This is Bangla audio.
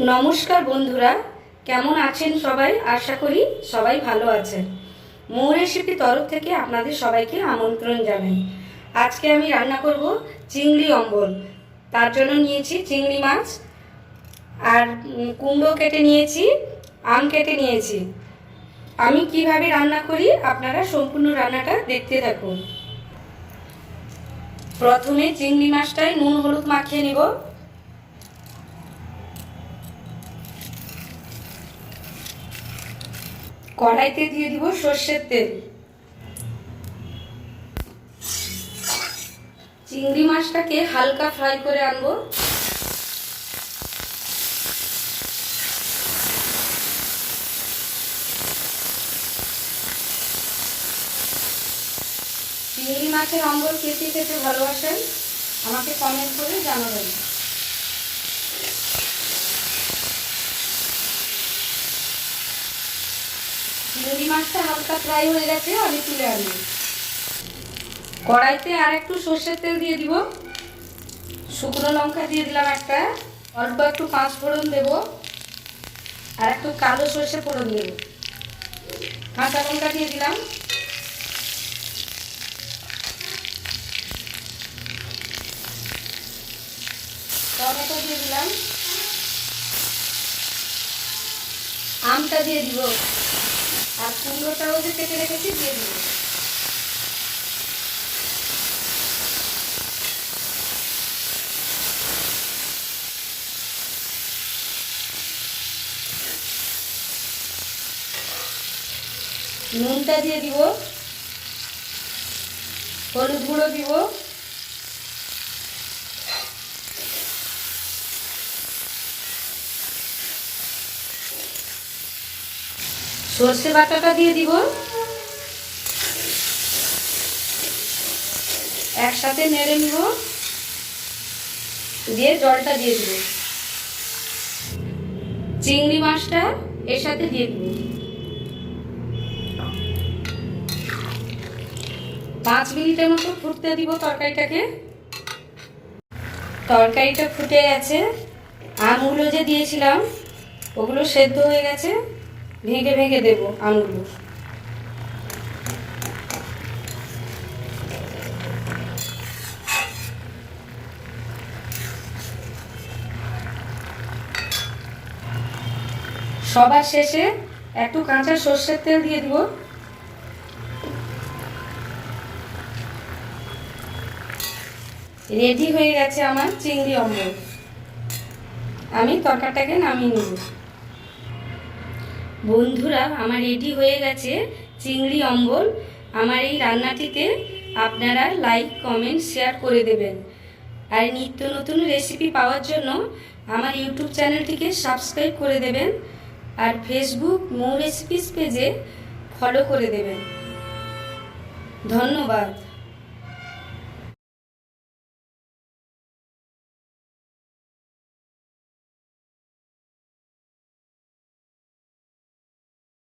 নমস্কার বন্ধুরা, কেমন আছেন সবাই? আশা করি সবাই ভালো আছেন। মৌ রেসিপি তরফ থেকে আপনাদের সবাইকে আমন্ত্রণ জানাই। আজকে আমি রান্না করব চিংড়ি অম্বল। তার জন্য নিয়েছি চিংড়ি মাছ আর কুমড়ো কেটে নিয়েছি, আম কেটে নিয়েছি। আমি কিভাবে রান্না করি আপনারা সম্পূর্ণ রান্নাটা দেখতে থাকুন। প্রথমে চিংড়ি মাছটায় নুন হলুদ মাখিয়ে নেব। কড়াইতে দিয়ে দিব সর্ষের তেল। চিংড়ি মাছটাকে হালকা ফ্রাই করে আনবো। চিংড়ি মাছের অম্বল কে কে খেতে ভালোবাসেন আমাকে কমেন্ট করে জানাবেন। চিংড়ি মাছটা হালকা ফ্রাই হয়ে গেছে, আমি তুলে আনবো। কড়াইতে আর একটু সর্ষের তেল দিয়ে দিব। শুকনো লঙ্কা দিয়ে দিলাম একটা, অল্প একটু পাঁচ ফোড়ন দেব, আর একটু কালো সর্ষে ফোড়ন দেব। কাঁচা লঙ্কা দিয়ে দিলাম। টমেটো দিয়ে দিলাম। আমটা দিয়ে দিব, আর কুমড়োটাও যে কেটে রেখেছি দিয়ে দিব। নুনটা দিয়ে দিব, হলুদ গুঁড়ো দিব, সর্ষে বাটাটা দিয়ে দিব। একসাথে নেড়ে নিব, দিয়ে জলটা দিয়ে দিব। চিংড়ি মাছটা এর সাথে দিয়ে দিব। 5 মিনিটের মতো ফুটতে দিব তরকারিটাকে। তরকারিটা ফুটে গেছে, আমগুলো যে দিয়েছিলাম ওগুলো সেদ্ধ হয়ে গেছে। ভেঙে ভেঙে দেব আমগুলো। সবার শেষে একটু কাঁচা সর্ষের তেল দিয়ে দিব। রেডি হয়ে গেছে আমার চিংড়ি অম্বল। আমি তরকারিটাকে নামিয়ে নেব। বন্ধুরা, আমার রেডি হয়ে গেছে চিংড়ি অম্বল। আমার এই রান্নাটিতে আপনারা লাইক কমেন্ট শেয়ার করে দেবেন। আর নিত্য নতুন রেসিপি পাওয়ার জন্য আমার ইউটিউব চ্যানেলটিকে সাবস্ক্রাইব করে দেবেন, আর ফেসবুক মৌ রেসিপিস পেজে ফলো করে দেবেন। ধন্যবাদ।